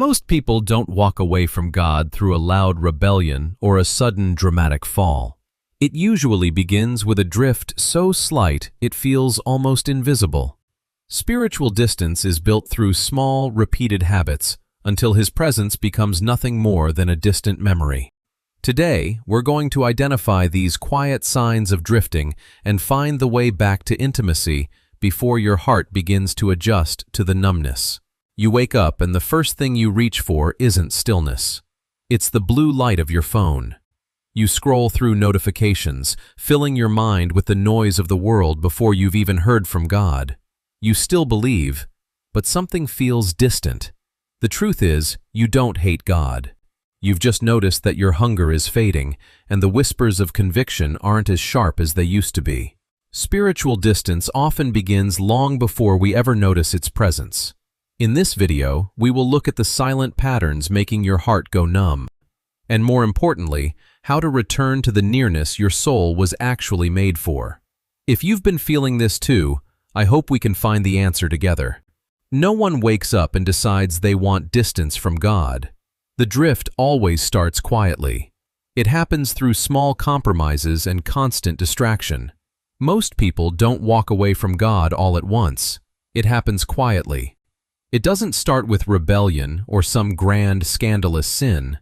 Most people don't walk away from God through a loud rebellion or a sudden dramatic fall. It usually begins with a drift so slight it feels almost invisible. Spiritual distance is built through small, repeated habits until His presence becomes nothing more than a distant memory. Today, we're going to identify these quiet signs of drifting and find the way back to intimacy before your heart begins to adjust to the numbness. You wake up and the first thing you reach for isn't stillness. It's the blue light of your phone. You scroll through notifications, filling your mind with the noise of the world before you've even heard from God. You still believe, but something feels distant. The truth is, you don't hate God. You've just noticed that your hunger is fading, and the whispers of conviction aren't as sharp as they used to be. Spiritual distance often begins long before we ever notice its presence. In this video, we will look at the silent patterns making your heart go numb, and more importantly, how to return to the nearness your soul was actually made for. If you've been feeling this too, I hope we can find the answer together. No one wakes up and decides they want distance from God. The drift always starts quietly. It happens through small compromises and constant distraction. Most people don't walk away from God all at once. It happens quietly. It doesn't start with rebellion or some grand, scandalous sin.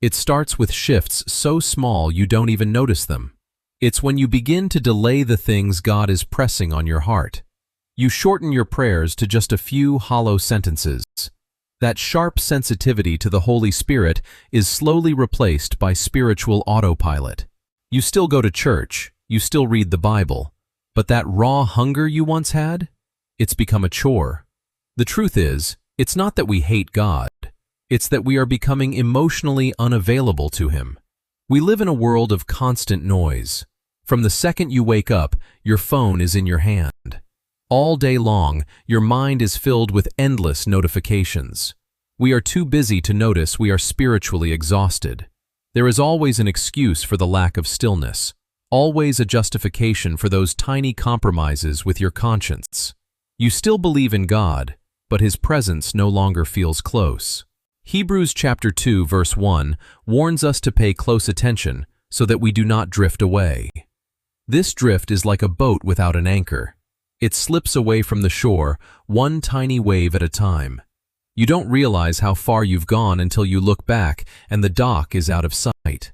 It starts with shifts so small you don't even notice them. It's when you begin to delay the things God is pressing on your heart. You shorten your prayers to just a few hollow sentences. That sharp sensitivity to the Holy Spirit is slowly replaced by spiritual autopilot. You still go to church, you still read the Bible, but that raw hunger you once had, it's become a chore. The truth is, it's not that we hate God. It's that we are becoming emotionally unavailable to Him. We live in a world of constant noise. From the second you wake up, your phone is in your hand. All day long, your mind is filled with endless notifications. We are too busy to notice we are spiritually exhausted. There is always an excuse for the lack of stillness, always a justification for those tiny compromises with your conscience. You still believe in God, but His presence no longer feels close. Hebrews chapter 2 verse 1 warns us to pay close attention so that we do not drift away. This drift is like a boat without an anchor. It slips away from the shore, one tiny wave at a time. You don't realize how far you've gone until you look back and the dock is out of sight.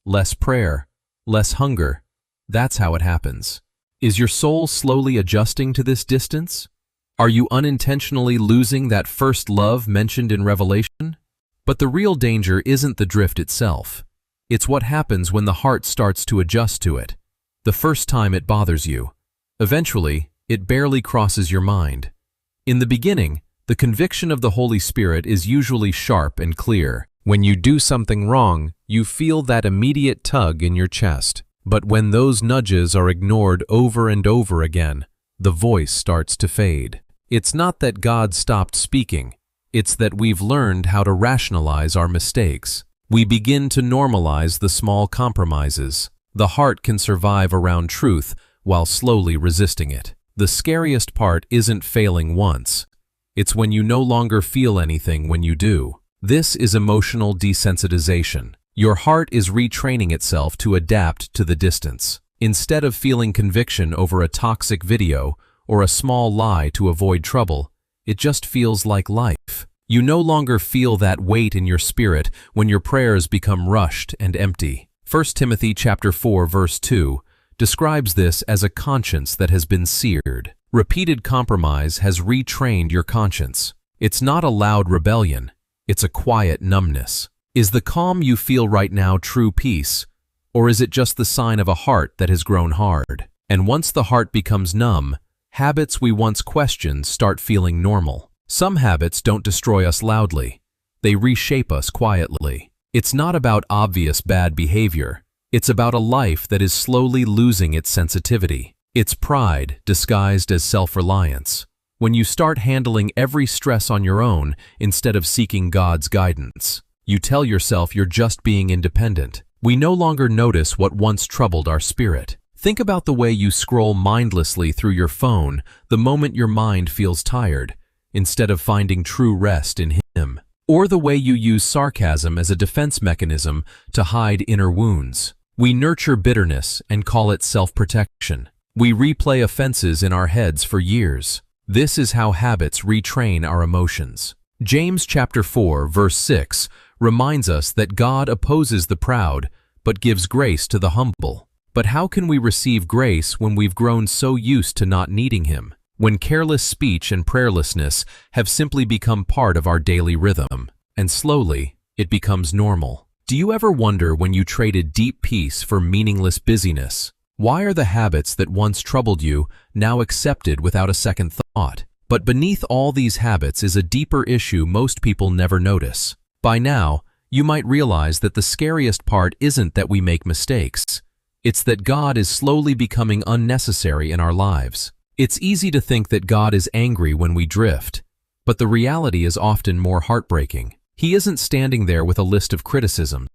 Less prayer, less hunger. That's how it happens. Is your soul slowly adjusting to this distance? Are you unintentionally losing that first love mentioned in Revelation? But the real danger isn't the drift itself. It's what happens when the heart starts to adjust to it. The first time it bothers you. Eventually, it barely crosses your mind. In the beginning, the conviction of the Holy Spirit is usually sharp and clear. When you do something wrong, you feel that immediate tug in your chest. But when those nudges are ignored over and over again, the voice starts to fade. It's not that God stopped speaking. It's that we've learned how to rationalize our mistakes. We begin to normalize the small compromises. The heart can survive around truth while slowly resisting it. The scariest part isn't failing once. It's when you no longer feel anything when you do. This is emotional desensitization. Your heart is retraining itself to adapt to the distance. Instead of feeling conviction over a toxic video or a small lie to avoid trouble, it just feels like life. You no longer feel that weight in your spirit when your prayers become rushed and empty. 1 Timothy chapter 4 verse 2 describes this as a conscience that has been seared. Repeated compromise has retrained your conscience. It's not a loud rebellion, it's a quiet numbness. Is the calm you feel right now true peace, or is it just the sign of a heart that has grown hard? And once the heart becomes numb, habits we once questioned start feeling normal. Some habits don't destroy us loudly. They reshape us quietly. It's not about obvious bad behavior. It's about a life that is slowly losing its sensitivity. It's pride disguised as self-reliance. When you start handling every stress on your own instead of seeking God's guidance, you tell yourself you're just being independent. We no longer notice what once troubled our spirit. Think about the way you scroll mindlessly through your phone the moment your mind feels tired, instead of finding true rest in Him. or the way you use sarcasm as a defense mechanism to hide inner wounds. We nurture bitterness and call it self-protection. We replay offenses in our heads for years. This is how habits retrain our emotions. James chapter 4, verse 6 reminds us that God opposes the proud, but gives grace to the humble. But how can we receive grace when we've grown so used to not needing Him? When careless speech and prayerlessness have simply become part of our daily rhythm, and slowly, it becomes normal. Do you ever wonder when you traded deep peace for meaningless busyness? Why are the habits that once troubled you now accepted without a second thought? But beneath all these habits is a deeper issue most people never notice. By now, you might realize that the scariest part isn't that we make mistakes. It's that God is slowly becoming unnecessary in our lives. It's easy to think that God is angry when we drift, but the reality is often more heartbreaking. He isn't standing there with a list of criticisms.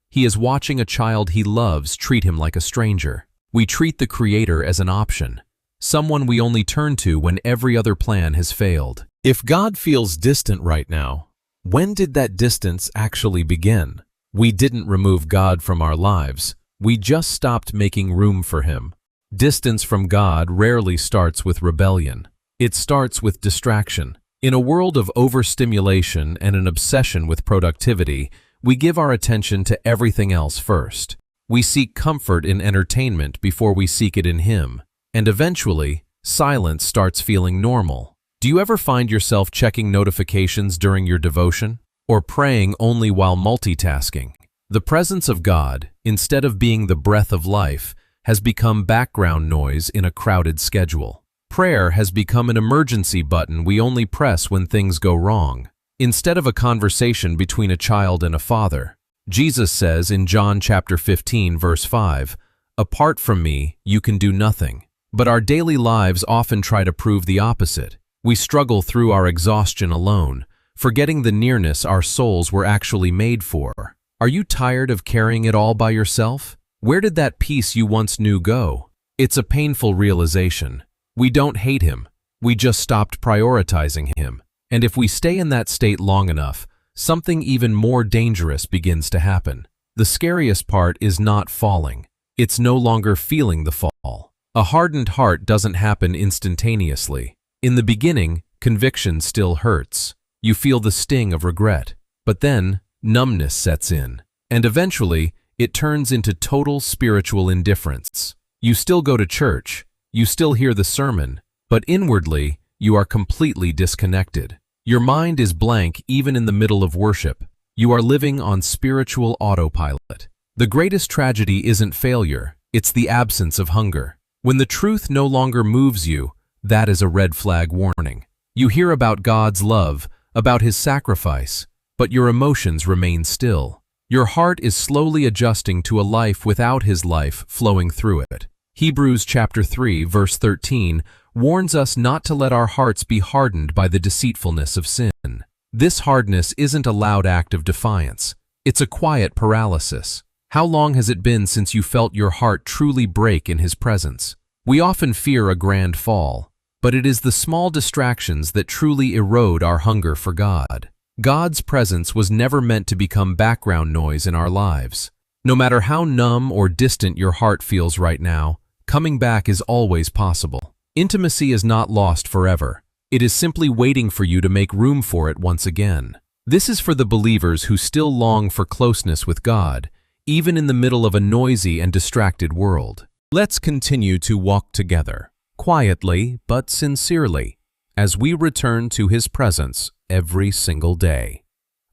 He is watching a child He loves treat him like a stranger. We treat the Creator as an option, someone we only turn to when every other plan has failed. If God feels distant right now, when did that distance actually begin? We didn't remove God from our lives. We just stopped making room for Him. Distance from God rarely starts with rebellion. It starts with distraction. In a world of overstimulation and an obsession with productivity, we give our attention to everything else first. We seek comfort in entertainment before we seek it in Him, and eventually, silence starts feeling normal. Do you ever find yourself checking notifications during your devotion, or praying only while multitasking? The presence of God, instead of being the breath of life, has become background noise in a crowded schedule. Prayer has become an emergency button we only press when things go wrong. Instead of a conversation between a child and a father, Jesus says in John chapter 15, verse 5, "Apart from me, you can do nothing." But our daily lives often try to prove the opposite. We struggle through our exhaustion alone, forgetting the nearness our souls were actually made for. Are you tired of carrying it all by yourself? Where did that peace you once knew go? It's a painful realization. We don't hate Him. We just stopped prioritizing Him. And if we stay in that state long enough, something even more dangerous begins to happen. The scariest part is not falling. It's no longer feeling the fall. A hardened heart doesn't happen instantaneously. In the beginning, conviction still hurts. You feel the sting of regret. But then, numbness sets in. And eventually, it turns into total spiritual indifference. You still go to church. You still hear the sermon. But inwardly, you are completely disconnected. Your mind is blank even in the middle of worship. You are living on spiritual autopilot. The greatest tragedy isn't failure, it's the absence of hunger. When the truth no longer moves you, that is a red flag warning. You hear about God's love, about His sacrifice, but your emotions remain still. Your heart is slowly adjusting to a life without His life flowing through it. Hebrews chapter 3, verse 13 warns us not to let our hearts be hardened by the deceitfulness of sin. This hardness isn't a loud act of defiance. It's a quiet paralysis. How long has it been since you felt your heart truly break in His presence? We often fear a grand fall, but it is the small distractions that truly erode our hunger for God. God's presence was never meant to become background noise in our lives. No matter how numb or distant your heart feels right now, coming back is always possible. Intimacy is not lost forever. It is simply waiting for you to make room for it once again. This is for the believers who still long for closeness with God, even in the middle of a noisy and distracted world. Let's continue to walk together, quietly but sincerely, as we return to His presence every single day.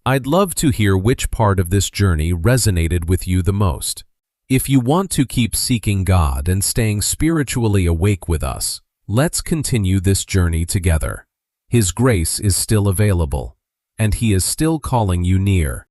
I'd love to hear which part of this journey resonated with you the most. If you want to keep seeking God and staying spiritually awake with us, let's continue this journey together. His grace is still available, and He is still calling you near.